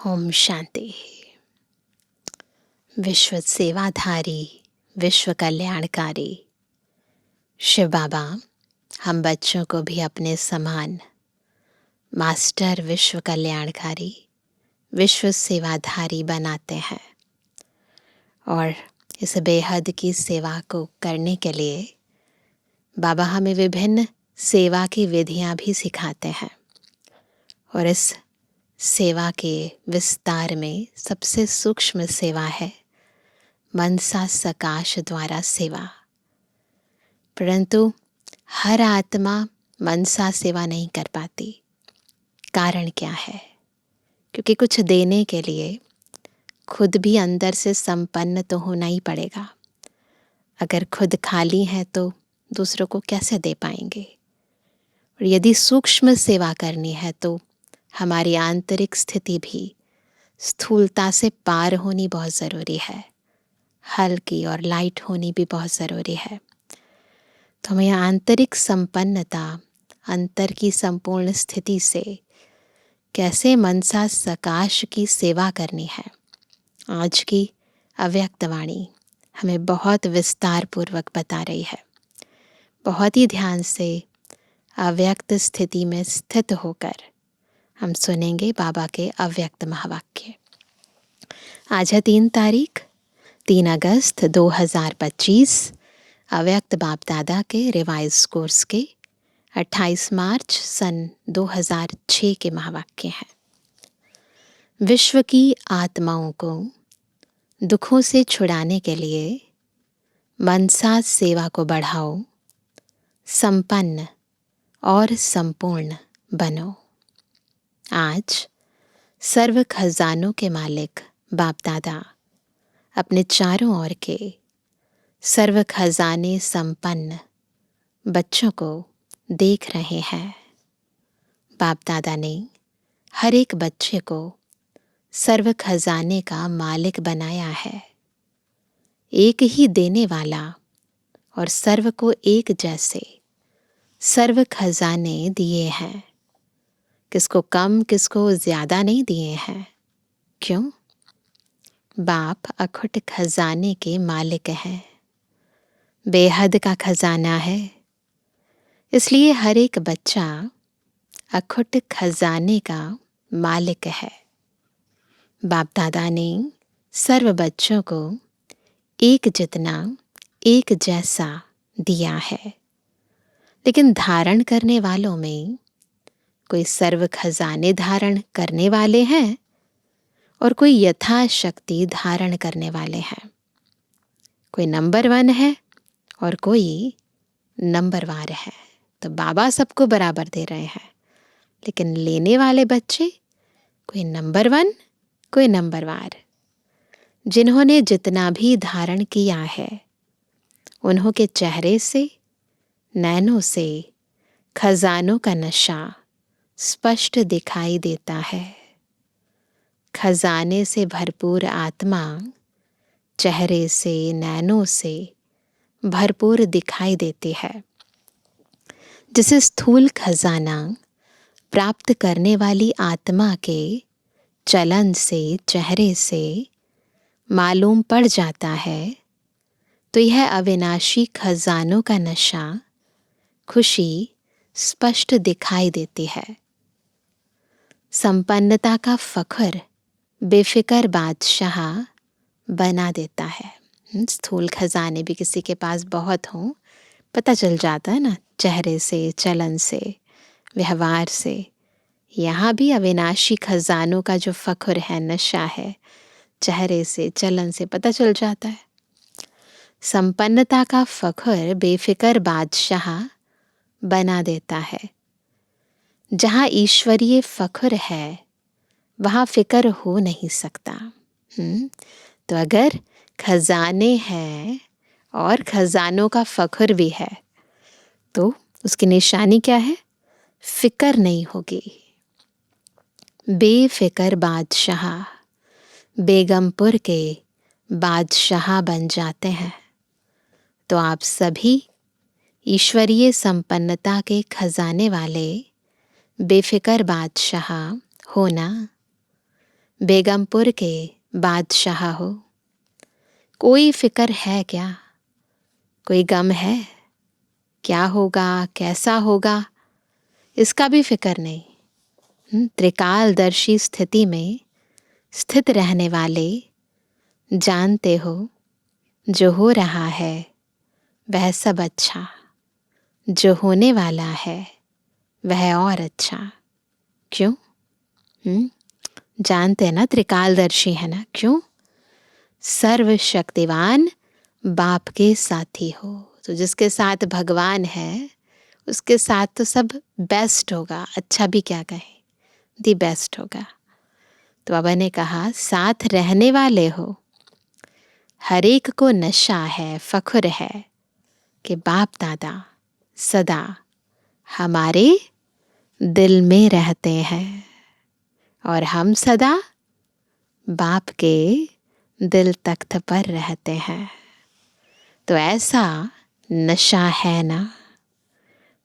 ओम शांति। विश्व सेवाधारी, विश्व कल्याणकारी शिव बाबा हम बच्चों को भी अपने समान मास्टर विश्व कल्याणकारी, विश्व सेवाधारी बनाते हैं और इस बेहद की सेवा को करने के लिए बाबा हमें विभिन्न सेवा की विधियां भी सिखाते हैं। और इस सेवा के विस्तार में सबसे सूक्ष्म सेवा है मनसा सकाश द्वारा सेवा। परंतु हर आत्मा मनसा सेवा नहीं कर पाती। कारण क्या है? क्योंकि कुछ देने के लिए खुद भी अंदर से संपन्न तो होना ही पड़ेगा। अगर खुद खाली है तो दूसरों को कैसे दे पाएंगे? और यदि सूक्ष्म सेवा करनी है तो हमारी आंतरिक स्थिति भी स्थूलता से पार होनी बहुत ज़रूरी है। हल्की और लाइट होनी भी बहुत ज़रूरी है। तो हमें आंतरिक संपन्नता, अंतर की संपूर्ण स्थिति से कैसे मनसा सकाश की सेवा करनी है, आज की अव्यक्त वाणी हमें बहुत विस्तार पूर्वक बता रही है। बहुत ही ध्यान से अव्यक्त स्थिति में स्थित होकर हम सुनेंगे बाबा के अव्यक्त महावाक्य। आज है 3 अगस्त 2025, अव्यक्त बाप दादा के रिवाइज कोर्स के 28 मार्च सन 2006 के महावाक्य हैं। विश्व की आत्माओं को दुखों से छुड़ाने के लिए मनसा सेवा को बढ़ाओ, संपन्न और संपूर्ण बनो। आज सर्व खजानों के मालिक बाप दादा अपने चारों ओर के सर्व खजाने संपन्न बच्चों को देख रहे हैं। बाप दादा ने हर एक बच्चे को सर्व खजाने का मालिक बनाया है। एक ही देने वाला और सर्व को एक जैसे सर्व खजाने दिए हैं। किसको कम किसको ज़्यादा नहीं दिए हैं। क्यों? बाप अखुट खजाने के मालिक हैं। बेहद का खजाना है, इसलिए हर एक बच्चा अखुट खजाने का मालिक है। बाप दादा ने सर्व बच्चों को एक जितना एक जैसा दिया है, लेकिन धारण करने वालों में कोई सर्व खजाने धारण करने वाले हैं और कोई यथाशक्ति धारण करने वाले हैं। कोई नंबर 1 है और कोई नंबरवार है। तो बाबा सबको बराबर दे रहे हैं, लेकिन लेने वाले बच्चे कोई नंबर 1 कोई नंबरवार। जिन्होंने जितना भी धारण किया है उन्हों के चेहरे से, नैनों से खजानों का नशा स्पष्ट दिखाई देता है। खजाने से भरपूर आत्मा चेहरे से, नैनों से भरपूर दिखाई देती है। जिसे स्थूल खजाना प्राप्त करने वाली आत्मा के चलन से, चेहरे से मालूम पड़ जाता है, तो यह अविनाशी खजानों का नशा, खुशी स्पष्ट दिखाई देती है। संपन्नता का फख्र बेफिक्र बादशाह बना देता है। स्थूल खजाने भी किसी के पास बहुत हों, पता चल जाता है ना, चेहरे से, चलन से, व्यवहार से। यहाँ भी अविनाशी खजानों का जो फख्र है, नशा है, चेहरे से, चलन से पता चल जाता है। संपन्नता का फख्र बेफिक्र बादशाह बना देता है। जहाँ ईश्वरीय फख्र है वहाँ फिक्र हो नहीं सकता। तो अगर खजाने हैं और खजानों का फख्र भी है तो उसकी निशानी क्या है? फिक्र नहीं होगी। बेफिक्र बादशाह बेगमपुर के बादशाह बन जाते हैं। तो आप सभी ईश्वरीय संपन्नता के खजाने वाले बेफिक्र बादशाह होना। बेगमपुर के बादशाह हो, कोई फिक्र है क्या, कोई गम है, क्या होगा कैसा होगा इसका भी फिक्र नहीं। त्रिकालदर्शी स्थिति में स्थित रहने वाले जानते हो जो हो रहा है वह सब अच्छा, जो होने वाला है वह और अच्छा। क्यों? जानते हैं ना, त्रिकालदर्शी है ना। क्यों? सर्वशक्तिवान बाप के साथी हो, तो जिसके साथ भगवान है उसके साथ तो सब बेस्ट होगा, अच्छा भी क्या कहें, दी बेस्ट होगा। तो बाबा ने कहा साथ रहने वाले हो, हर एक को नशा है, फख्र है कि बाप दादा सदा हमारे दिल में रहते हैं और हम सदा बाप के दिल तख्त पर रहते हैं। तो ऐसा नशा है ना,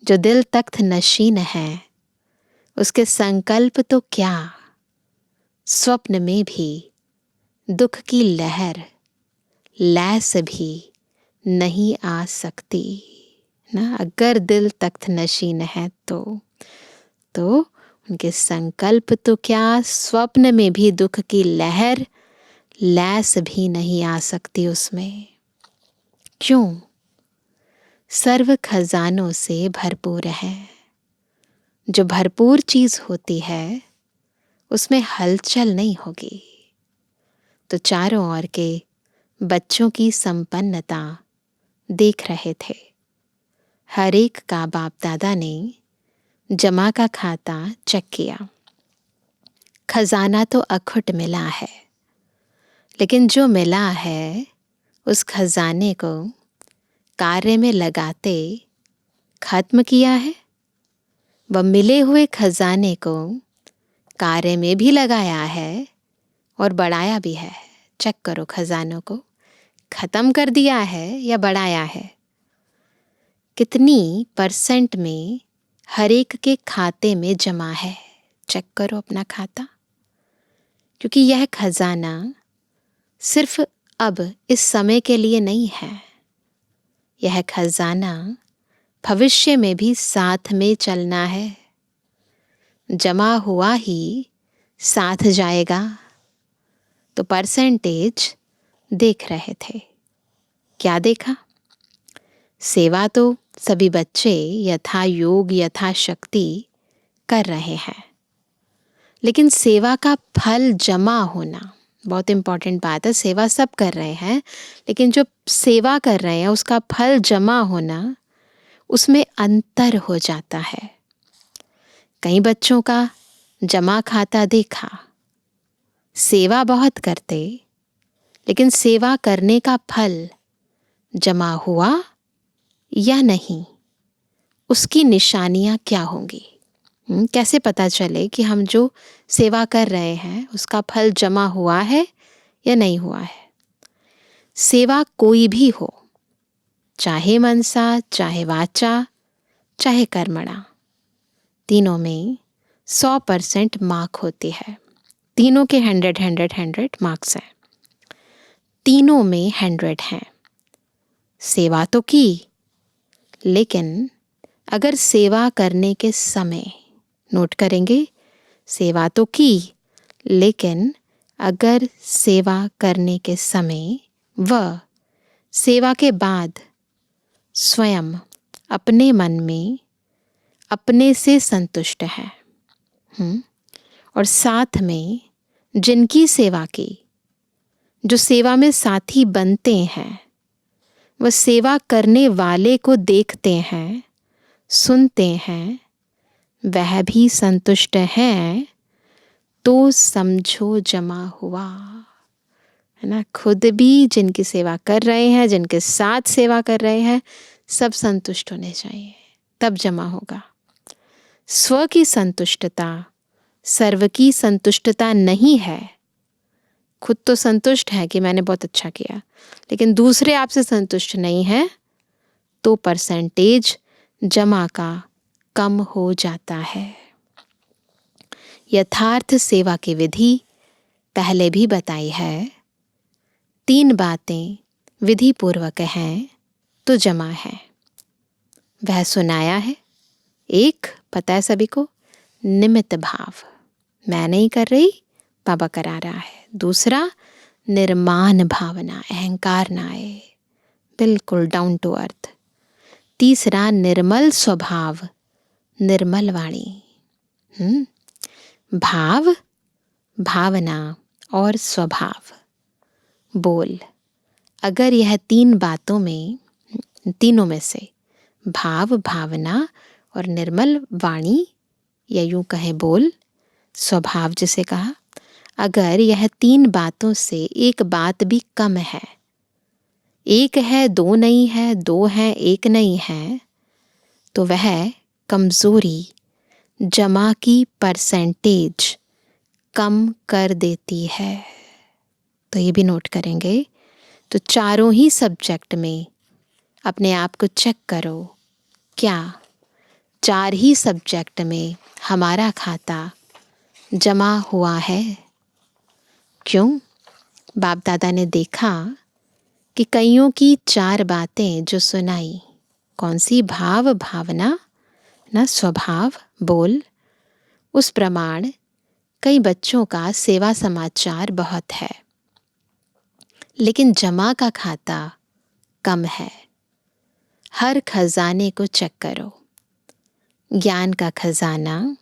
जो दिल तख्त नशीन है, उसके संकल्प तो क्या, स्वप्न में भी दुख की लहर लैस भी नहीं आ सकती ना। अगर दिल तख्त नशीन है तो उनके संकल्प तो क्या, स्वप्न में भी दुख की लहर लैस भी नहीं आ सकती उसमें। क्यों? सर्व खजानों से भरपूर है। जो भरपूर चीज होती है उसमें हलचल नहीं होगी। तो चारों ओर के बच्चों की संपन्नता देख रहे थे। हर एक का बाप दादा ने जमा का खाता चेक किया। खजाना तो अखुट मिला है, लेकिन जो मिला है उस खजाने को कार्य में लगाते खत्म किया है, वह मिले हुए खजाने को कार्य में भी लगाया है और बढ़ाया भी है। चेक करो खजानों को, खत्म कर दिया है या बढ़ाया है। कितनी % में हर एक के खाते में जमा है, चेक करो अपना खाता। क्योंकि यह खजाना सिर्फ अब इस समय के लिए नहीं है, यह खजाना भविष्य में भी साथ में चलना है। जमा हुआ ही साथ जाएगा। तो % देख रहे थे। क्या देखा? सेवा तो सभी बच्चे यथा योग यथा शक्ति कर रहे हैं, लेकिन सेवा का फल जमा होना बहुत इंपॉर्टेंट बात है। सेवा सब कर रहे हैं, लेकिन जो सेवा कर रहे हैं उसका फल जमा होना, उसमें अंतर हो जाता है। कई बच्चों का जमा खाता देखा, सेवा बहुत करते, लेकिन सेवा करने का फल जमा हुआ या नहीं, उसकी निशानियां क्या होंगी? कैसे पता चले कि हम जो सेवा कर रहे हैं उसका फल जमा हुआ है या नहीं हुआ है? सेवा कोई भी हो, चाहे मनसा, चाहे वाचा, चाहे कर्मणा, तीनों में 100% मार्क होती है। तीनों के 100 मार्क्स हैं। तीनों में 100 हैं। सेवा तो की, लेकिन अगर सेवा करने के समय, नोट करेंगे, सेवा तो की, लेकिन अगर सेवा करने के समय व सेवा के बाद स्वयं अपने मन में अपने से संतुष्ट है, और साथ में जिनकी सेवा की, जो सेवा में साथी बनते हैं, वह सेवा करने वाले को देखते हैं, सुनते हैं, वह भी संतुष्ट हैं, तो समझो जमा हुआ है ना। खुद भी जिनकी सेवा कर रहे हैं, जिनके साथ सेवा कर रहे हैं, सब संतुष्ट होने चाहिए, तब जमा होगा। स्व की संतुष्टता सर्व की संतुष्टता नहीं है। खुद तो संतुष्ट है कि मैंने बहुत अच्छा किया, लेकिन दूसरे आपसे संतुष्ट नहीं है, तो % जमा का कम हो जाता है। यथार्थ सेवा की विधि पहले भी बताई है, 3 बातें विधि पूर्वक हैं तो जमा है। वह सुनाया है। एक, पता है सभी को, निमित्त भाव, मैं नहीं कर रही, बाबा करा रहा है। दूसरा, निर्माण भावना, अहंकार ना आए, बिल्कुल डाउन टू अर्थ। तीसरा, निर्मल स्वभाव, निर्मल वाणी। भाव, भावना और स्वभाव, बोल। अगर यह 3 बातों में, तीनों में से भाव, भावना और निर्मल वाणी, या यूं कहें बोल, स्वभाव जिसे कहा, अगर यह 3 बातों से एक बात भी कम है, एक है, 2 नहीं है, 2 है, एक नहीं है, तो वह कमजोरी जमा की परसेंटेज कम कर देती है। तो ये भी नोट करेंगे। तो चारों ही सब्जेक्ट में अपने आप को चेक करो, क्या 4 ही सब्जेक्ट में हमारा खाता जमा हुआ है? क्यों? बाप दादा ने देखा कि कईयों की 4 बातें जो सुनाई, कौन सी? भाव, भावना ना स्वभाव, बोल, उस प्रमाण कई बच्चों का सेवा समाचार बहुत है, लेकिन जमा का खाता कम है। हर खजाने को चेक करो। ज्ञान का खजाना,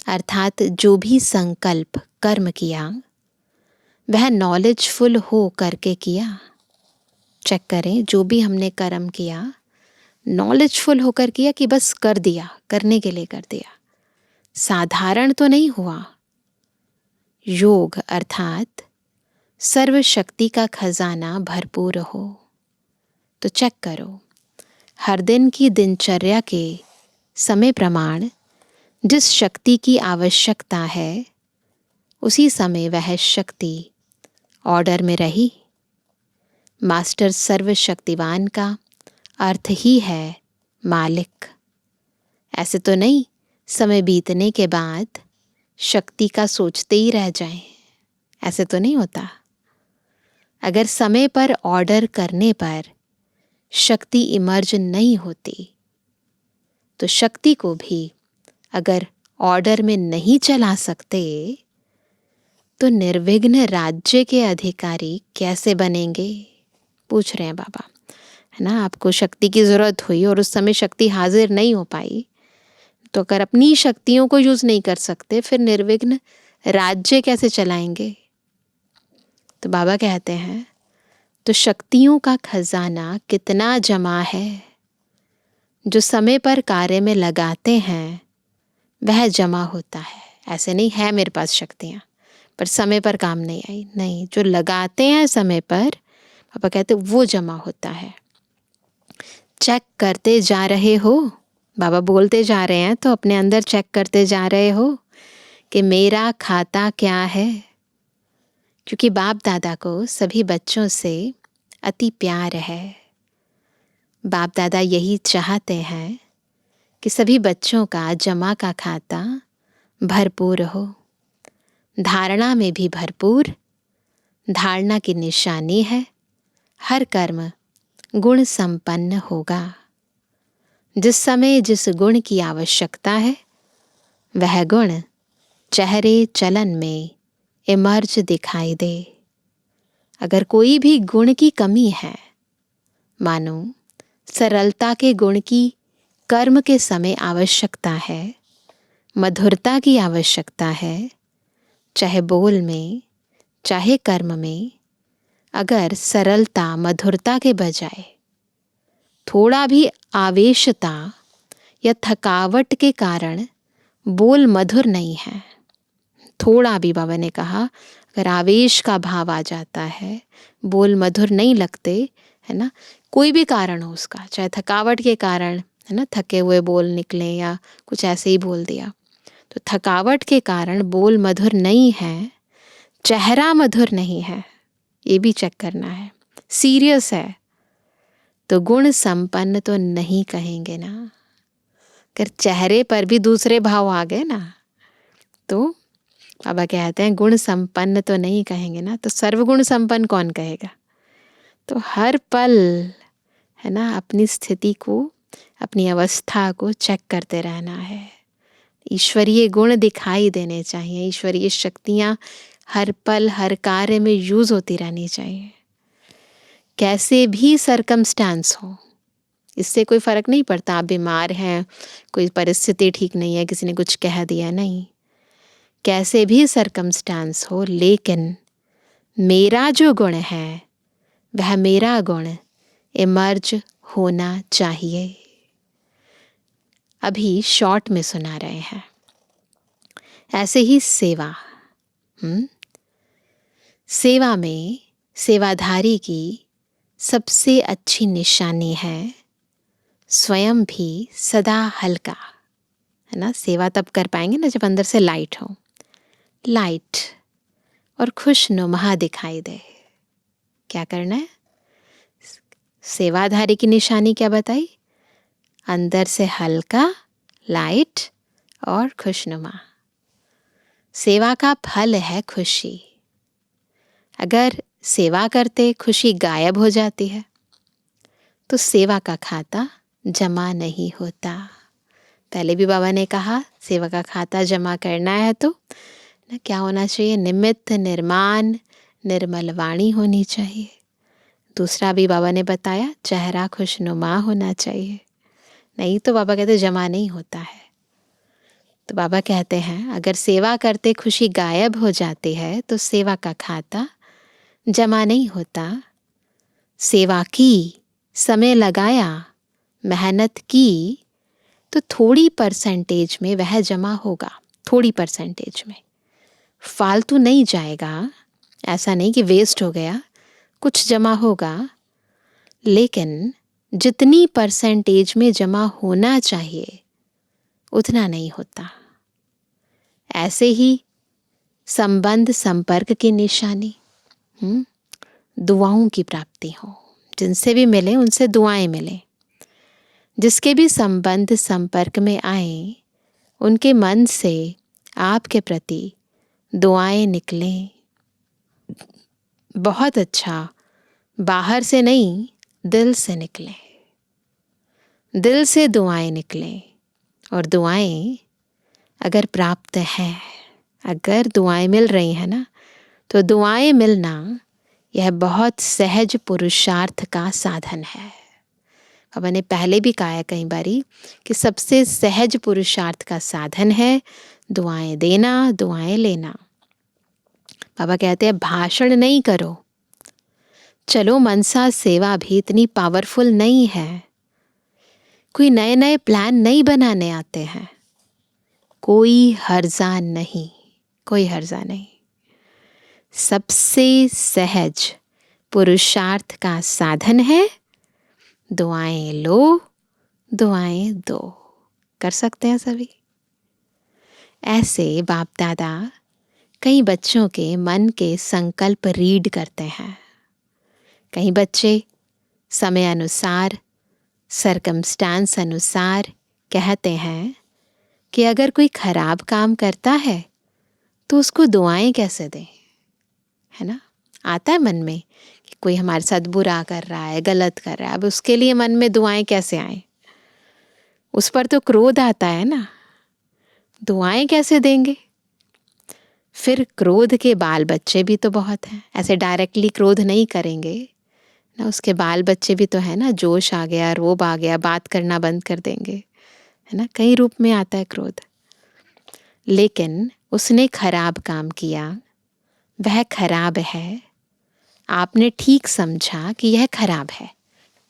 अर्थात जो भी संकल्प कर्म किया वह नॉलेजफुल हो करके किया। चेक करें, जो भी हमने कर्म किया नॉलेजफुल होकर किया कि बस कर दिया, करने के लिए कर दिया, साधारण तो नहीं हुआ। योग अर्थात सर्वशक्ति का खजाना भरपूर हो तो चेक करो, हर दिन की दिनचर्या के समय प्रमाण जिस शक्ति की आवश्यकता है उसी समय वह शक्ति ऑर्डर में रही। मास्टर सर्वशक्तिवान का अर्थ ही है मालिक। ऐसे तो नहीं समय बीतने के बाद शक्ति का सोचते ही रह जाएं, ऐसे तो नहीं होता। अगर समय पर ऑर्डर करने पर शक्ति इमर्ज नहीं होती तो शक्ति को भी अगर ऑर्डर में नहीं चला सकते तो निर्विघ्न राज्य के अधिकारी कैसे बनेंगे? पूछ रहे हैं बाबा, है ना। आपको शक्ति की ज़रूरत हुई और उस समय शक्ति हाजिर नहीं हो पाई, तो अगर अपनी शक्तियों को यूज़ नहीं कर सकते फिर निर्विघ्न राज्य कैसे चलाएंगे? तो बाबा कहते हैं, तो शक्तियों का खजाना कितना जमा है, जो समय पर कार्य में लगाते हैं वह जमा होता है। ऐसे नहीं है मेरे पास शक्तियाँ पर समय पर काम नहीं आई, नहीं, जो लगाते हैं समय पर, पापा कहते वो जमा होता है। चेक करते जा रहे हो, बाबा बोलते जा रहे हैं तो अपने अंदर चेक करते जा रहे हो कि मेरा खाता क्या है। क्योंकि बाप दादा को सभी बच्चों से अति प्यार है। बाप दादा यही चाहते हैं कि सभी बच्चों का जमा का खाता भरपूर हो, धारणा में भी भरपूर। धारणा की निशानी है हर कर्म गुण संपन्न होगा। जिस समय जिस गुण की आवश्यकता है वह गुण चेहरे चलन में इमर्ज दिखाई दे। अगर कोई भी गुण की कमी है, मानो सरलता के गुण की कर्म के समय आवश्यकता है, मधुरता की आवश्यकता है, चाहे बोल में चाहे कर्म में, अगर सरलता मधुरता के बजाय थोड़ा भी आवेशता या थकावट के कारण बोल मधुर नहीं है, थोड़ा भी, बाबा ने कहा अगर आवेश का भाव आ जाता है, बोल मधुर नहीं लगते, है ना, कोई भी कारण हो उसका, चाहे थकावट के कारण, है ना, थके हुए बोल निकले या कुछ ऐसे ही बोल दिया, तो थकावट के कारण बोल मधुर नहीं है, चेहरा मधुर नहीं है, ये भी चेक करना है, सीरियस है, तो गुण संपन्न तो नहीं कहेंगे ना। अगर चेहरे पर भी दूसरे भाव आ गए ना तो बाबा कहते हैं गुण संपन्न तो नहीं कहेंगे ना, तो सर्वगुण संपन्न कौन कहेगा। तो हर पल है ना अपनी स्थिति को, अपनी अवस्था को चेक करते रहना है। ईश्वरीय गुण दिखाई देने चाहिए, ईश्वरीय शक्तियाँ हर पल हर कार्य में यूज होती रहनी चाहिए। कैसे भी सरकमस्टांस हो, इससे कोई फर्क नहीं पड़ता। आप बीमार हैं, कोई परिस्थिति ठीक नहीं है, किसी ने कुछ कह दिया, नहीं, कैसे भी सरकमस्टांस हो, लेकिन मेरा जो गुण है वह मेरा गुण इमर्ज होना चाहिए। अभी शॉर्ट में सुना रहे हैं। ऐसे ही सेवा, सेवा में सेवाधारी की सबसे अच्छी निशानी है स्वयं भी सदा हल्का, है ना। सेवा तब कर पाएंगे ना जब अंदर से लाइट हो, लाइट और खुशनुमा दिखाई दे। क्या करना है? सेवाधारी की निशानी क्या बताई? अंदर से हल्का, लाइट और खुशनुमा। सेवा का फल है खुशी। अगर सेवा करते खुशी गायब हो जाती है तो सेवा का खाता जमा नहीं होता। पहले भी बाबा ने कहा सेवा का खाता जमा करना है तो ना क्या होना चाहिए? निमित्त निर्माण निर्मल वाणी होनी चाहिए। दूसरा भी बाबा ने बताया चेहरा खुशनुमा होना चाहिए, नहीं तो बाबा कहते जमा नहीं होता है। तो बाबा कहते हैं अगर सेवा करते खुशी गायब हो जाती है तो सेवा का खाता जमा नहीं होता। सेवा की, समय लगाया, मेहनत की तो थोड़ी परसेंटेज में वह जमा होगा, थोड़ी परसेंटेज में, फालतू नहीं जाएगा। ऐसा नहीं कि वेस्ट हो गया, कुछ जमा होगा, लेकिन जितनी परसेंटेज में जमा होना चाहिए उतना नहीं होता। ऐसे ही संबंध संपर्क की निशानी, दुआओं की प्राप्ति हो। जिनसे भी मिले उनसे दुआएं मिलें। जिसके भी संबंध संपर्क में आए उनके मन से आपके प्रति दुआएं निकलें। बहुत अच्छा, बाहर से नहीं, दिल से निकलें। दिल से दुआएं निकलें। और दुआएं अगर प्राप्त हैं, अगर दुआएं मिल रही हैं ना, तो दुआएं मिलना यह बहुत सहज पुरुषार्थ का साधन है। अब मैंने पहले भी कहा है कई बारी कि सबसे सहज पुरुषार्थ का साधन है दुआएं देना, दुआएं लेना। बाबा कहते हैं भाषण नहीं करो। चलो मनसा सेवा भी इतनी पावरफुल नहीं है, कोई नए नए प्लान नहीं बनाने आते हैं, कोई हर्जा नहीं, कोई हर्जा नहीं। सबसे सहज पुरुषार्थ का साधन है दुआएं लो, दुआएं दो। कर सकते हैं सभी। ऐसे बाप दादा कई बच्चों के मन के संकल्प रीड करते हैं। कई बच्चे समय अनुसार, सरकमस्टांस अनुसार कहते हैं कि अगर कोई खराब काम करता है तो उसको दुआएं कैसे दें, है ना। आता है मन में कि कोई हमारे साथ बुरा कर रहा है, गलत कर रहा है, अब उसके लिए मन में दुआएं कैसे आए? उस पर तो क्रोध आता है ना, दुआएं कैसे देंगे? फिर क्रोध के बाल बच्चे भी तो बहुत हैं। ऐसे डायरेक्टली क्रोध नहीं करेंगे ना, उसके बाल बच्चे भी तो है ना, जोश आ गया, रोब आ गया, बात करना बंद कर देंगे, है ना। कई रूप में आता है क्रोध। लेकिन उसने खराब काम किया, वह खराब है, आपने ठीक समझा कि यह खराब है,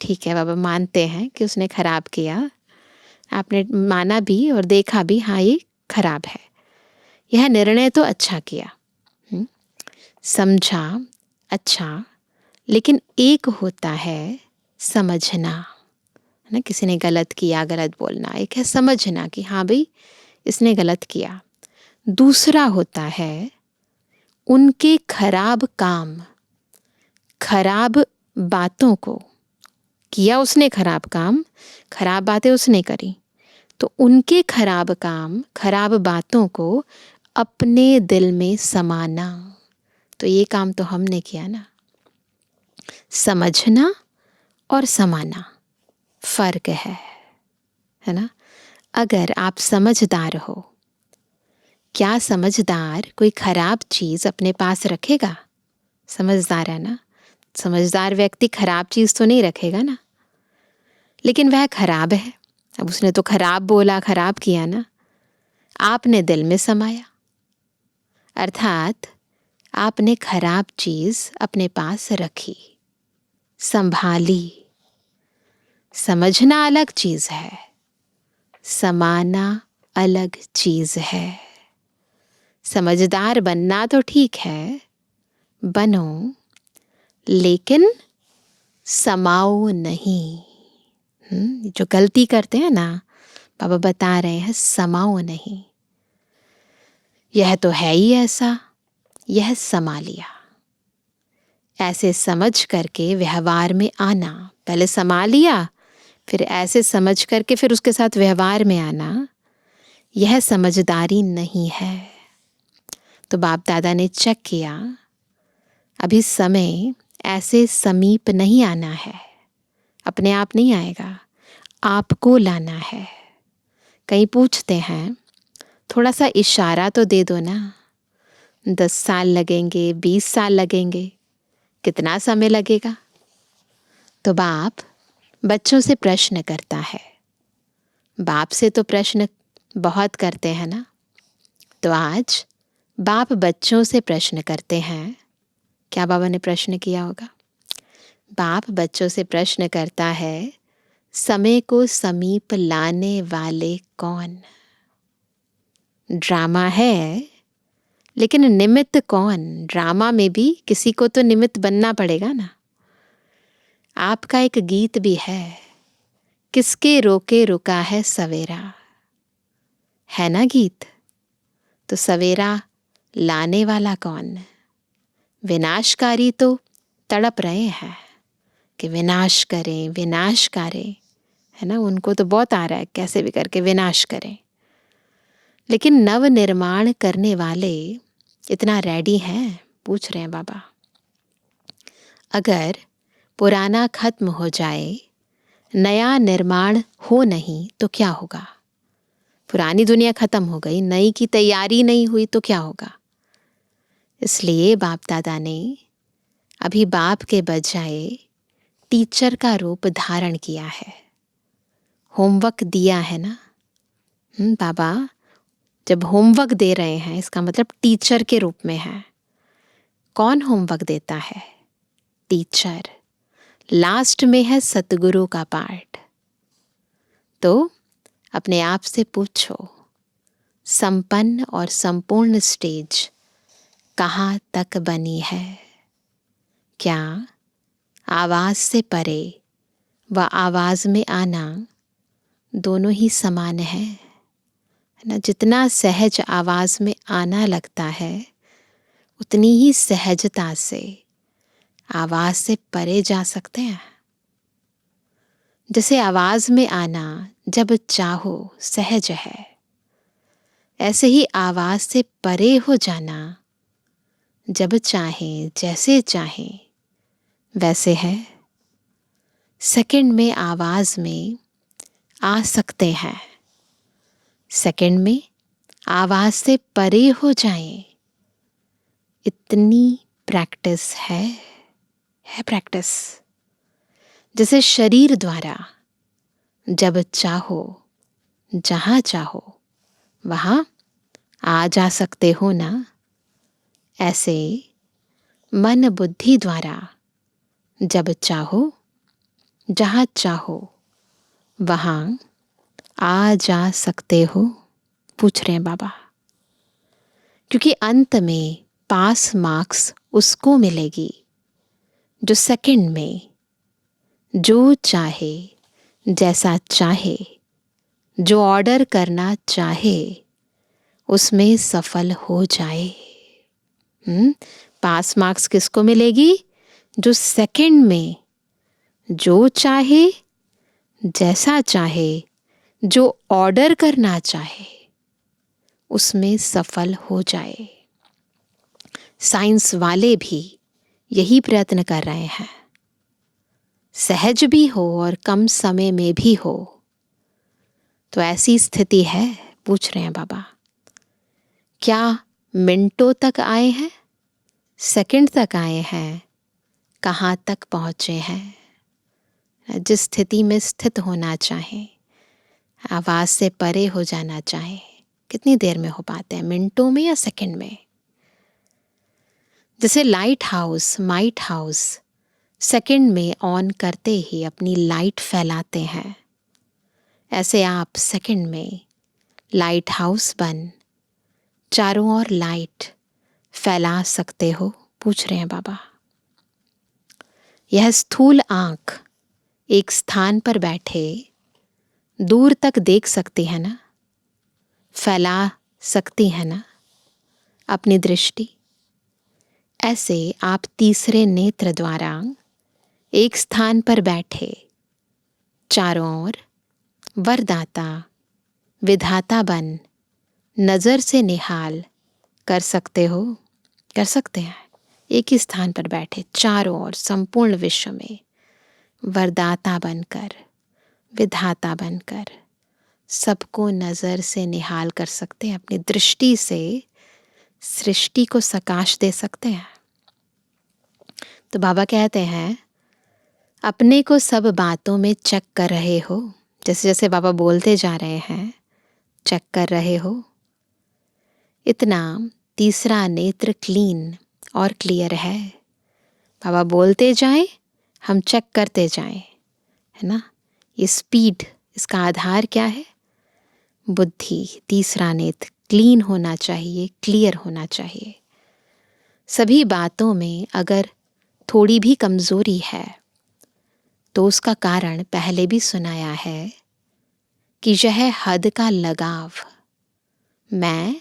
ठीक है बाबा मानते हैं कि उसने खराब किया, आपने माना भी और देखा भी, हाँ ये खराब है, यह निर्णय तो अच्छा किया, समझा, अच्छा। लेकिन एक होता है समझना, है ना, किसी ने गलत किया, गलत बोलना, एक है समझना कि हाँ भाई इसने गलत किया। दूसरा होता है उनके खराब काम, खराब बातों को किया उसने, खराब काम, खराब बातें उसने करी, तो उनके खराब काम, खराब बातों को अपने दिल में समाना। तो ये काम तो हमने किया ना। समझना और समाना फर्क है ना। अगर आप समझदार हो, क्या समझदार कोई खराब चीज़ अपने पास रखेगा? समझदार है ना। समझदार व्यक्ति खराब चीज़ तो नहीं रखेगा ना। लेकिन वह खराब है, अब उसने तो खराब बोला, खराब किया ना। आपने दिल में समाया, अर्थात आपने खराब चीज़ अपने पास रखी, संभाली। समझना अलग चीज़ है, समाना अलग चीज़ है। समझदार बनना तो ठीक है, बनो, लेकिन समाओ नहीं। जो गलती करते हैं ना, बाबा बता रहे हैं, समाओ नहीं। यह तो है ही ऐसा, यह समा लिया। ऐसे समझ करके व्यवहार में आना, पहले समा लिया, फिर ऐसे समझ करके फिर उसके साथ व्यवहार में आना, यह समझदारी नहीं है। तो बाप दादा ने चेक किया, अभी समय ऐसे समीप नहीं आना है, अपने आप नहीं आएगा, आपको लाना है। कहीं पूछते हैं, थोड़ा सा इशारा तो दे दो ना। 10 साल लगेंगे, 20 साल लगेंगे, कितना समय लगेगा? तो बाप बच्चों से प्रश्न करता है। बाप से तो प्रश्न बहुत करते हैं ना। तो आज बाप बच्चों से प्रश्न करते हैं। क्या बाबा ने प्रश्न किया होगा? बाप बच्चों से प्रश्न करता है, समय को समीप लाने वाले कौन? ड्रामा है, लेकिन निमित्त कौन? ड्रामा में भी किसी को तो निमित्त बनना पड़ेगा ना। आपका एक गीत भी है, किसके रोके रुका है सवेरा, है ना गीत? तो सवेरा लाने वाला कौन? विनाशकारी तो तड़प रहे हैं कि विनाश करें, विनाश करें, है ना। उनको तो बहुत आ रहा है कैसे भी करके विनाश करें। लेकिन नव निर्माण करने वाले इतना रेडी हैं? पूछ रहे हैं बाबा। अगर पुराना खत्म हो जाए, नया निर्माण हो नहीं तो क्या होगा? पुरानी दुनिया खत्म हो गई, नई की तैयारी नहीं हुई तो क्या होगा? इसलिए बाप दादा ने अभी बाप के बजाय टीचर का रूप धारण किया है। होमवर्क दिया है ना। बाबा जब होमवर्क दे रहे हैं, इसका मतलब टीचर के रूप में है। कौन होमवर्क देता है? टीचर। लास्ट में है सतगुरु का पार्ट। तो अपने आप से पूछो, संपन्न और संपूर्ण स्टेज कहाँ तक बनी है? क्या आवाज से परे व आवाज में आना दोनों ही समान है ना? जितना सहज आवाज में आना लगता है, उतनी ही सहजता से आवाज से परे जा सकते हैं। जैसे आवाज में आना जब चाहो सहज है, ऐसे ही आवाज से परे हो जाना जब चाहे, जैसे चाहे वैसे है। सेकंड में आवाज में आ सकते हैं, सेकंड में आवाज से परे हो जाएं, इतनी प्रैक्टिस है प्रैक्टिस। जैसे शरीर द्वारा जब चाहो, जहां चाहो वहां आ जा सकते हो ना, ऐसे मन बुद्धि द्वारा जब चाहो, जहां चाहो वहां आ जा सकते हो। पूछ रहे हैं बाबा, क्योंकि अंत में पास मार्क्स उसको मिलेगी जो सेकंड में जो चाहे, जैसा चाहे, जो ऑर्डर करना चाहे उसमें सफल हो जाए। पास मार्क्स किसको मिलेगी? जो सेकंड में जो चाहे, जैसा चाहे, जो ऑर्डर करना चाहे उसमें सफल हो जाए। साइंस वाले भी यही प्रयत्न कर रहे हैं, सहज भी हो और कम समय में भी हो। तो ऐसी स्थिति है, पूछ रहे हैं बाबा, क्या मिनटों तक आए हैं, सेकंड तक आए हैं, कहाँ तक पहुँचे हैं? जिस स्थिति में स्थित होना चाहें, आवाज़ से परे हो जाना चाहें, कितनी देर में हो पाते हैं, मिनटों में या सेकंड में? जैसे लाइट हाउस सेकंड में ऑन करते ही अपनी लाइट फैलाते हैं, ऐसे आप सेकंड में लाइट हाउस बन चारों ओर लाइट फैला सकते हो, पूछ रहे हैं बाबा। यह स्थूल आंख एक स्थान पर बैठे दूर तक देख सकती है ना, फैला सकती है ना अपनी दृष्टि। ऐसे आप तीसरे नेत्र द्वारा एक स्थान पर बैठे चारों ओर वरदाता विधाता बन नजर से निहाल कर सकते हो, कर सकते हैं। एक ही स्थान पर बैठे चारों ओर संपूर्ण विश्व में वरदाता बनकर, विधाता बनकर सबको नजर से निहाल कर सकते हैं, अपनी दृष्टि से सृष्टि को सकाश दे सकते हैं। तो बाबा कहते हैं, अपने को सब बातों में चेक कर रहे हो। जैसे जैसे बाबा बोलते जा रहे हैं, चेक कर रहे हो। इतना तीसरा नेत्र क्लीन और क्लियर है। बाबा बोलते जाएं, हम चेक करते जाएं, है ना। ये स्पीड, इसका आधार क्या है? बुद्धि, तीसरा नेत्र क्लीन होना चाहिए, क्लियर होना चाहिए। सभी बातों में अगर थोड़ी भी कमजोरी है तो उसका कारण पहले भी सुनाया है कि यह हद का लगाव मैं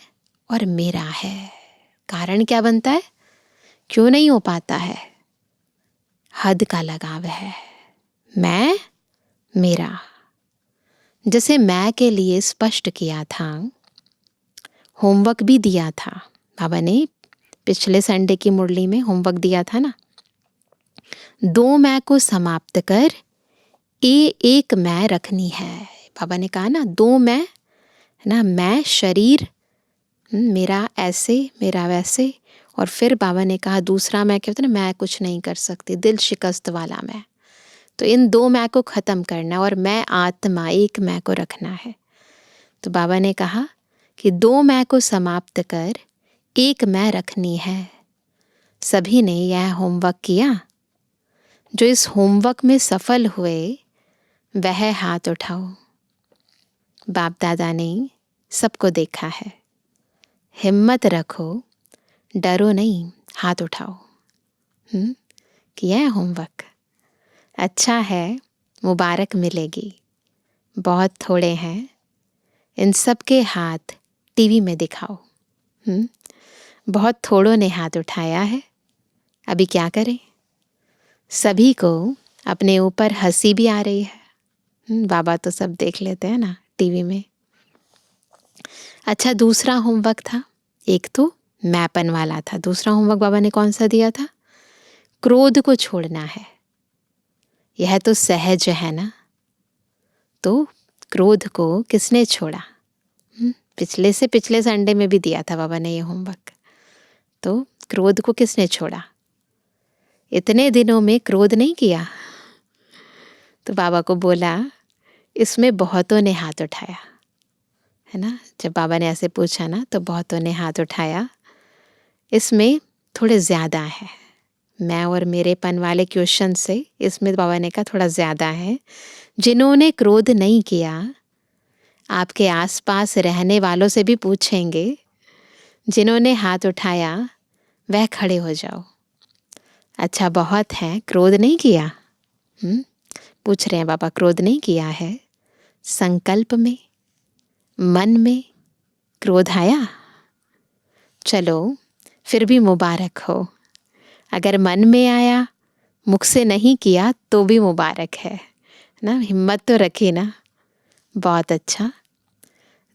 और मेरा है। कारण क्या बनता है, क्यों नहीं हो पाता है? हद का लगाव है, मैं मेरा। जैसे मैं के लिए स्पष्ट किया था, होमवर्क भी दिया था बाबा ने, पिछले संडे की मुरली में होमवर्क दिया था ना। 2 मैं को समाप्त कर एक मैं रखनी है। बाबा ने कहा ना, 2 मैं, है ना, मैं शरीर मेरा ऐसे, मेरा वैसे, और फिर बाबा ने कहा दूसरा मैं क्या होता है ना, मैं कुछ नहीं कर सकती, दिल शिकस्त वाला मैं। तो इन 2 मैं को ख़त्म करना और मैं आत्मा, एक मैं को रखना है। तो बाबा ने कहा कि 2 मैं को समाप्त कर एक मैं रखनी है। सभी ने यह होमवर्क किया। जो इस होमवर्क में सफल हुए वह हाथ उठाओ। बाप दादा ने सबको देखा है। हिम्मत रखो, डरो नहीं, हाथ उठाओ। किया है होमवर्क? अच्छा है, मुबारक मिलेगी। बहुत थोड़े हैं, इन सब के हाथ टीवी में दिखाओ। बहुत थोड़ों ने हाथ उठाया है, अभी क्या करें? सभी को अपने ऊपर हंसी भी आ रही है। बाबा तो सब देख लेते हैं ना टीवी में। अच्छा, दूसरा होमवर्क था, एक तो मैपन वाला था। दूसरा होमवर्क बाबा ने कौन सा दिया था? क्रोध को छोड़ना है। यह तो सहज है ना। तो क्रोध को किसने छोड़ा? पिछले संडे में भी दिया था बाबा ने ये होमवर्क। तो क्रोध को किसने छोड़ा? इतने दिनों में क्रोध नहीं किया। तो बाबा को बोला, इसमें बहुतों ने हाथ उठाया, है ना। जब बाबा ने ऐसे पूछा ना तो बहुतों ने हाथ उठाया। इसमें थोड़े ज़्यादा है, मैं और मेरेपन वाले क्वेश्चन से इसमें बाबा ने कहा थोड़ा ज़्यादा है। जिन्होंने क्रोध नहीं किया, आपके आसपास रहने वालों से भी पूछेंगे, जिन्होंने हाथ उठाया वह खड़े हो जाओ। अच्छा, बहुत है, क्रोध नहीं किया। पूछ रहे हैं बाबा, क्रोध नहीं किया है? संकल्प में, मन में क्रोध आया? चलो फिर भी मुबारक हो। अगर मन में आया, मुख से नहीं किया तो भी मुबारक है ना। हिम्मत तो रखी ना। बहुत अच्छा।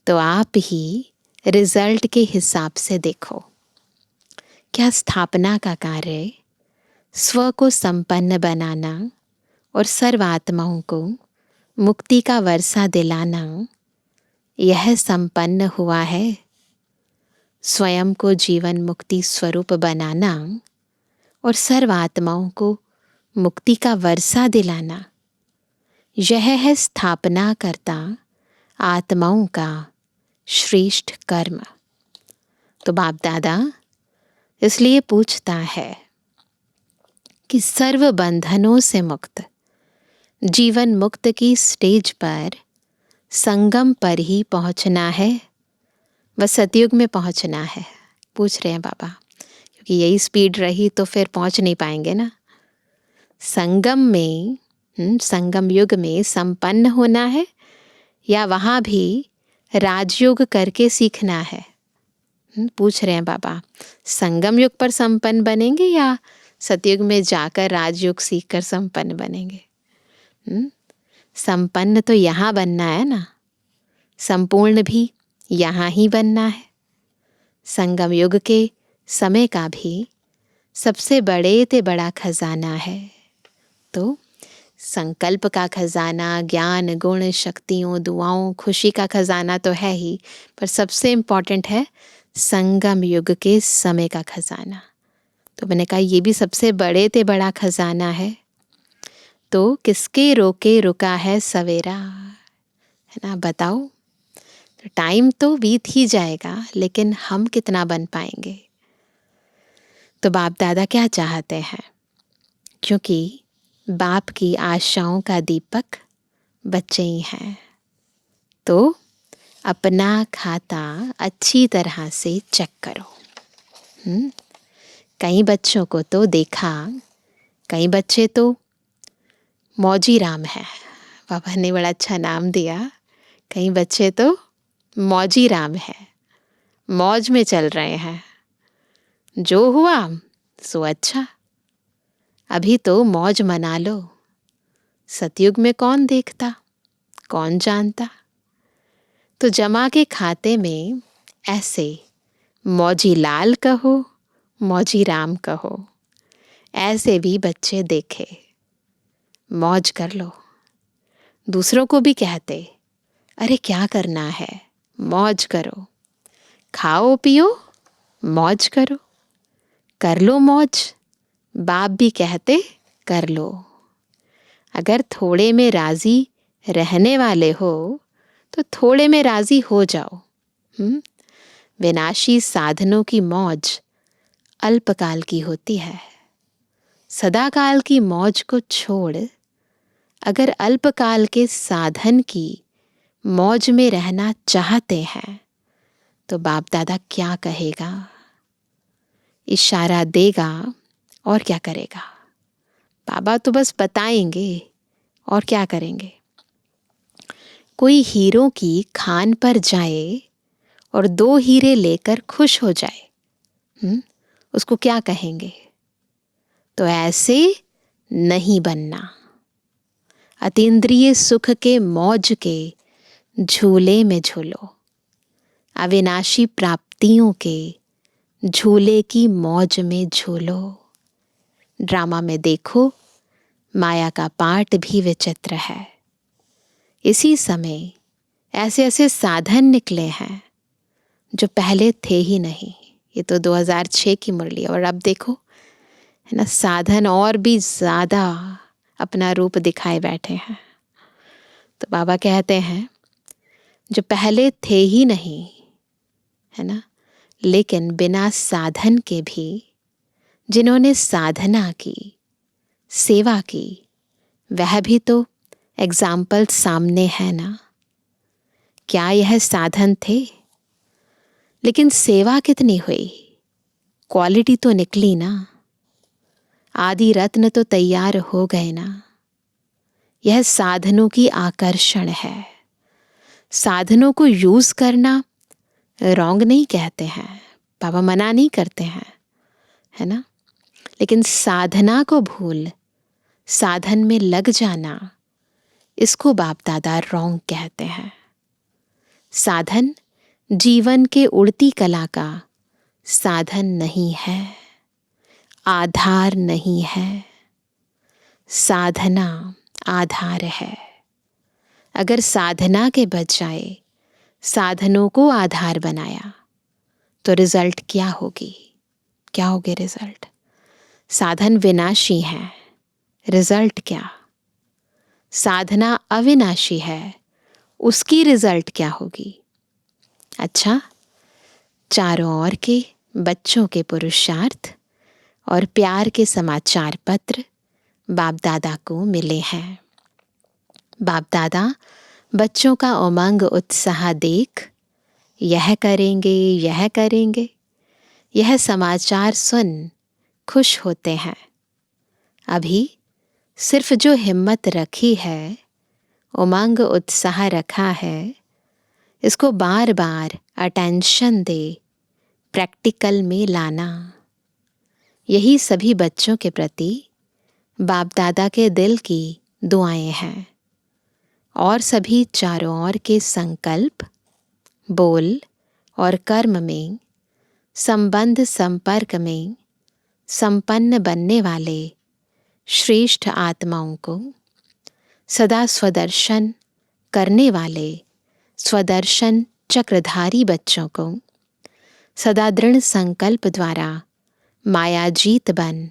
तो आप ही रिजल्ट के हिसाब से देखो। क्या स्थापना का कार्य, स्व को संपन्न बनाना और सर्व आत्माओं को मुक्ति का वर्षा दिलाना, यह संपन्न हुआ है? स्वयं को जीवन मुक्ति स्वरूप बनाना और सर्व आत्माओं को मुक्ति का वर्षा दिलाना, यह है स्थापना करता आत्माओं का श्रेष्ठ कर्म। तो बाप दादा इसलिए पूछता है कि सर्व बंधनों से मुक्त, जीवन मुक्त की स्टेज पर संगम पर ही पहुंचना है, व सतयुग में पहुंचना है। पूछ रहे हैं बाबा, क्योंकि यही स्पीड रही तो फिर पहुंच नहीं पाएंगे ना। संगम में, संगम युग में संपन्न होना है या वहाँ भी राजयोग करके सीखना है? पूछ रहे हैं बाबा, संगम युग पर संपन्न बनेंगे या सतयुग में जाकर राजयोग सीखकर संपन्न बनेंगे? संपन्न तो यहाँ बनना है ना, संपूर्ण भी यहाँ ही बनना है। संगम युग के समय का भी सबसे बड़े ते बड़ा खजाना है। तो संकल्प का खजाना, ज्ञान, गुण, शक्तियों, दुआओं, खुशी का खजाना तो है ही, पर सबसे इम्पॉर्टेंट है संगम युग के समय का खजाना। तो मैंने कहा ये भी सबसे बड़े ते बड़ा खजाना है। तो किसके रोके रुका है सवेरा, है ना? बताओ। तो टाइम तो बीत ही जाएगा, लेकिन हम कितना बन पाएंगे? तो बाप दादा क्या चाहते हैं? क्योंकि बाप की आशाओं का दीपक बच्चे ही हैं, तो अपना खाता अच्छी तरह से चेक करो। कई बच्चों को तो देखा, कई बच्चे तो मौजी राम है, पापा ने बड़ा अच्छा नाम दिया। कई बच्चे तो मौजी राम है, मौज में चल रहे हैं, जो हुआ सो अच्छा, अभी तो मौज मना लो। सतयुग में कौन देखता, कौन जानता? तो जमा के खाते में ऐसे मौजी लाल कहो, मौजी राम कहो, ऐसे भी बच्चे देखे, मौज कर लो। दूसरों को भी कहते, अरे क्या करना है, मौज करो, खाओ पियो, मौज करो, कर लो मौज। बाप भी कहते कर लो। अगर थोड़े में राजी रहने वाले हो तो थोड़े में राजी हो जाओ। विनाशी साधनों की मौज अल्पकाल की होती है। सदाकाल की मौज को छोड़ अगर अल्पकाल के साधन की मौज में रहना चाहते हैं तो बाप दादा क्या कहेगा? इशारा देगा और क्या करेगा? बाबा तो बस बताएंगे और क्या करेंगे? कोई हीरों की खान पर जाए और 2 हीरे लेकर खुश हो जाए, उसको क्या कहेंगे? तो ऐसे नहीं बनना। अतीन्द्रिय सुख के मौज के झूले में झूलो, अविनाशी प्राप्तियों के झूले की मौज में झूलो। ड्रामा में देखो, माया का पार्ट भी विचित्र है। इसी समय ऐसे ऐसे साधन निकले हैं जो पहले थे ही नहीं। ये तो 2006 की मुरली, और अब देखो, है ना, साधन और भी ज़्यादा अपना रूप दिखाए बैठे हैं। तो बाबा कहते हैं जो पहले थे ही नहीं, है ना, लेकिन बिना साधन के भी जिन्होंने साधना की, सेवा की, वह भी तो एग्जाम्पल सामने है ना। क्या यह साधन थे? लेकिन सेवा कितनी हुई? क्वालिटी तो निकली ना। आदि रत्न तो तैयार हो गए ना। यह साधनों की आकर्षण है। साधनों को यूज करना रॉन्ग नहीं कहते हैं, बाबा मना नहीं करते हैं, है ना, लेकिन साधना को भूल साधन में लग जाना, इसको बाप दादा रॉन्ग कहते हैं। साधन जीवन के उड़ती कला का साधन नहीं है, आधार नहीं है। साधना आधार है। अगर साधना के बजाय साधनों को आधार बनाया तो रिजल्ट क्या होगी? क्या होगे रिजल्ट? साधन विनाशी है, रिजल्ट क्या? साधना अविनाशी है, उसकी रिजल्ट क्या होगी? अच्छा, चारों ओर के बच्चों के पुरुषार्थ और प्यार के समाचार पत्र बाप दादा को मिले हैं। बाप दादा बच्चों का उमंग उत्साह देख यह करेंगे, यह करेंगे, यह समाचार सुन खुश होते हैं। अभी सिर्फ जो हिम्मत रखी है, उमंग उत्साह रखा है, इसको बार बार अटेंशन दे प्रैक्टिकल में लाना। यही सभी बच्चों के प्रति बाप दादा के दिल की दुआएं हैं। और सभी चारों ओर के संकल्प, बोल और कर्म में, संबंध संपर्क में संपन्न बनने वाले श्रेष्ठ आत्माओं को, सदा स्वदर्शन करने वाले स्वदर्शन चक्रधारी बच्चों को, सदा दृढ़ संकल्प द्वारा मायाजीत बन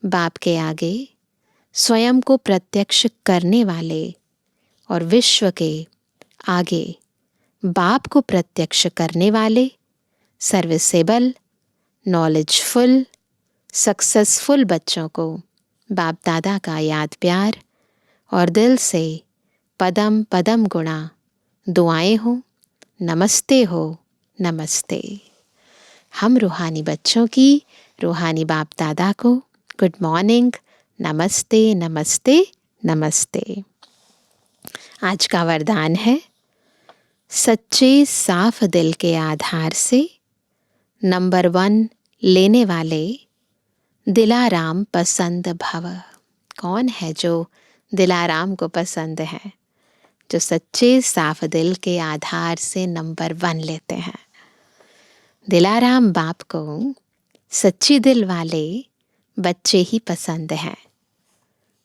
बाप के आगे स्वयं को प्रत्यक्ष करने वाले और विश्व के आगे बाप को प्रत्यक्ष करने वाले सर्विसेबल, नॉलेजफुल, सक्सेसफुल बच्चों को बाप दादा का याद प्यार और दिल से पदम पदम गुणा दुआएं हो, नमस्ते हो, नमस्ते। हम रूहानी बच्चों की रूहानी बाप दादा को गुड मॉर्निंग, नमस्ते, नमस्ते, नमस्ते। आज का वरदान है, सच्चे साफ दिल के आधार से नंबर 1 लेने वाले दिलाराम पसंद भव। कौन है जो दिलाराम को पसंद है? जो सच्चे साफ दिल के आधार से नंबर 1 लेते हैं। दिलाराम बाप को सच्ची दिल वाले बच्चे ही पसंद हैं।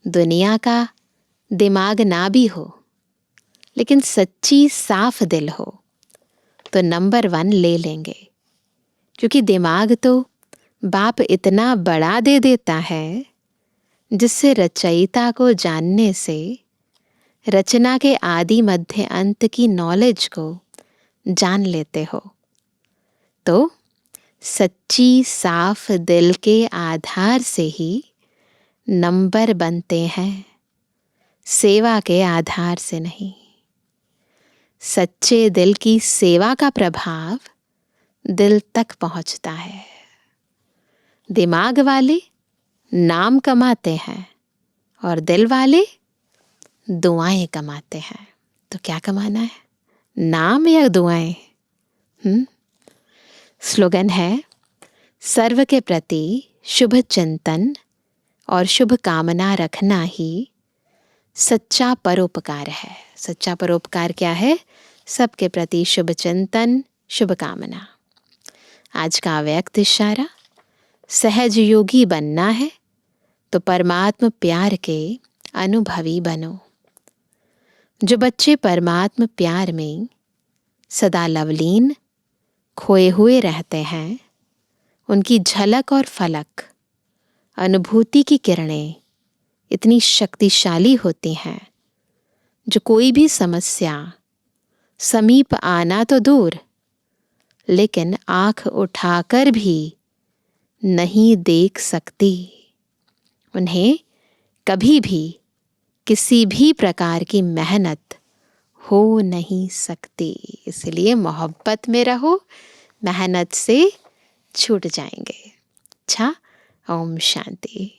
दुनिया का दिमाग ना भी हो, लेकिन सच्ची साफ दिल हो तो नंबर 1 ले लेंगे। क्योंकि दिमाग तो बाप इतना बड़ा दे देता है, जिससे रचयिता को जानने से रचना के आदि मध्य अंत की नॉलेज को जान लेते हो। तो सच्ची साफ दिल के आधार से ही नंबर बनते हैं, सेवा के आधार से नहीं। सच्चे दिल की सेवा का प्रभाव दिल तक पहुंचता है। दिमाग वाले नाम कमाते हैं और दिल वाले दुआएं कमाते हैं। तो क्या कमाना है, नाम या दुआएं? स्लोगन है, सर्व के प्रति शुभ चिंतन और शुभ कामना रखना ही सच्चा परोपकार है। सच्चा परोपकार क्या है? सबके प्रति शुभ चिंतन, शुभ कामना। आज का व्यक्त इशारा, सहज योगी बनना है तो परमात्म प्यार के अनुभवी बनो। जो बच्चे परमात्म प्यार में सदा लवलीन खोए हुए रहते हैं, उनकी झलक और फलक, अनुभूति की किरणें इतनी शक्तिशाली होती हैं, जो कोई भी समस्या समीप आना तो दूर, लेकिन आंख उठाकर भी नहीं देख सकती। उन्हें कभी भी किसी भी प्रकार की मेहनत हो नहीं सकती। इसलिए मोहब्बत में रहो, मेहनत से छूट जाएंगे। अच्छा, ओम शांति।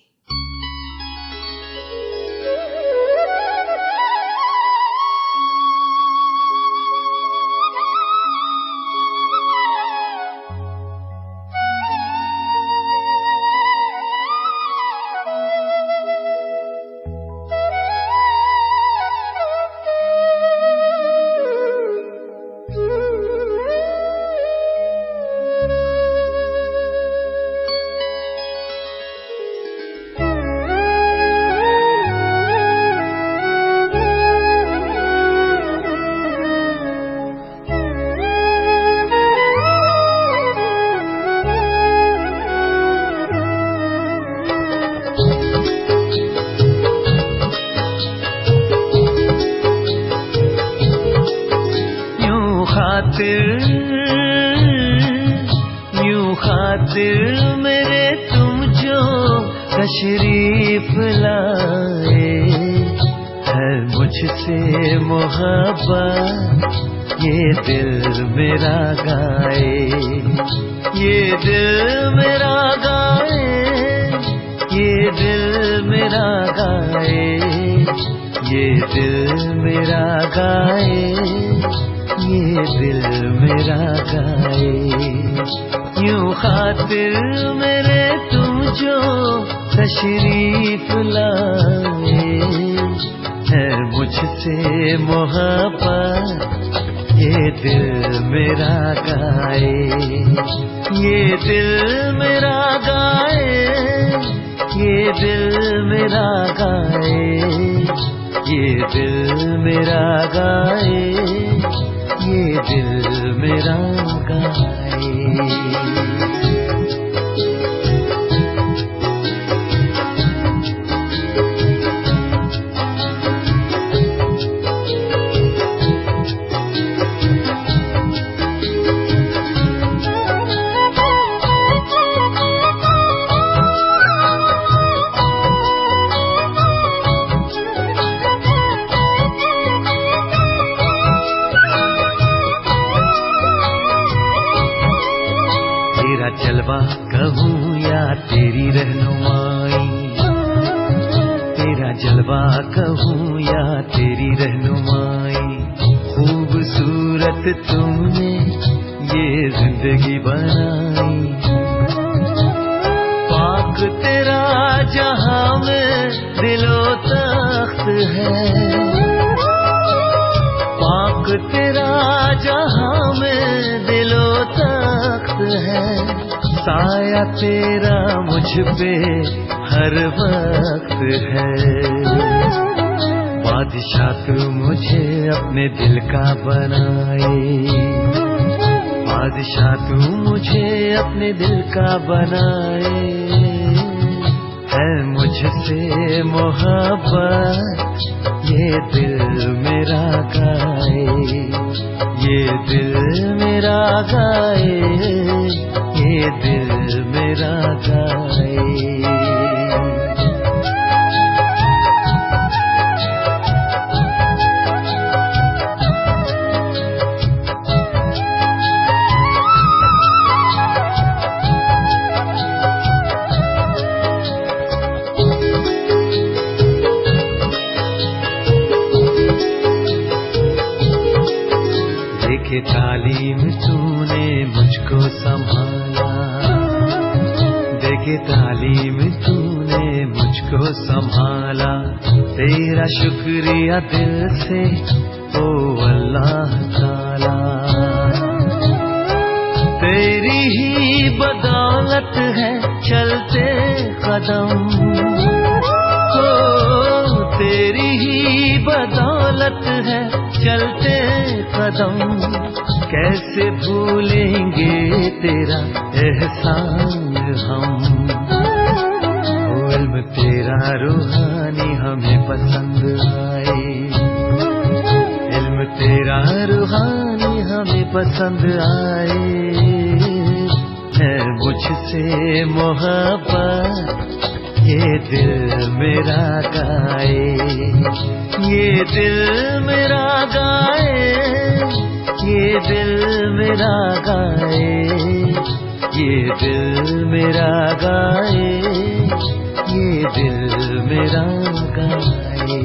खातिर मेरे तुम जो तशरीफ लाए, है मुझसे मोहब्बत ये दिल मेरा गाए, ये दिल मेरा गाए, ये दिल मेरा गाए, ये दिल मेरा गाए, ये दिल मेरा गाए। यूं खातिर मेरे तुम जो तशरीफ लाए, है मुझसे मोहब्बत ये दिल मेरा गाए, ये दिल मेरा गाए, ये दिल मेरा गाए, ये दिल मेरा गाए, ये दिल मेरा गाए। तेरा जलवा कहूँ या तेरी रहनुमाई, तेरा जलवा कहूँ या तेरी रहनुमाई, खूबसूरत तुमने ये जिंदगी बनाई। पाक तेरा जहां में दिलो तख्त है, पाक तेरा जहां में दिलो तख्त है, साया तेरा मुझ पे हर वक्त है। बादशाह तू मुझे अपने दिल का बनाए, बादशाह तू मुझे अपने दिल का बनाए, है मुझसे मोहब्बत ये दिल मेरा गाए, ये दिल मेरा गाए, ये दिल मेरा गाए। देखे तालीम तूने मुझको संभाला, देखे तालीम तूने मुझको संभाला, तेरा शुक्रिया दिल से ओ अल्लाह ताला। तेरी ही बदौलत है चलते कदम, हो तेरी ही बदौलत है चलते कदम, कैसे भूलेंगे तेरा एहसान हम। वो इल्म तेरा रूहानी हमें पसंद आए, इल्म तेरा रूहानी हमें पसंद आए, है मुझसे मोहब्बत ये दिल मेरा गाए, ये दिल मेरा गाए, ये दिल मेरा गाए, ये दिल मेरा गाए, ये दिल मेरा गाए।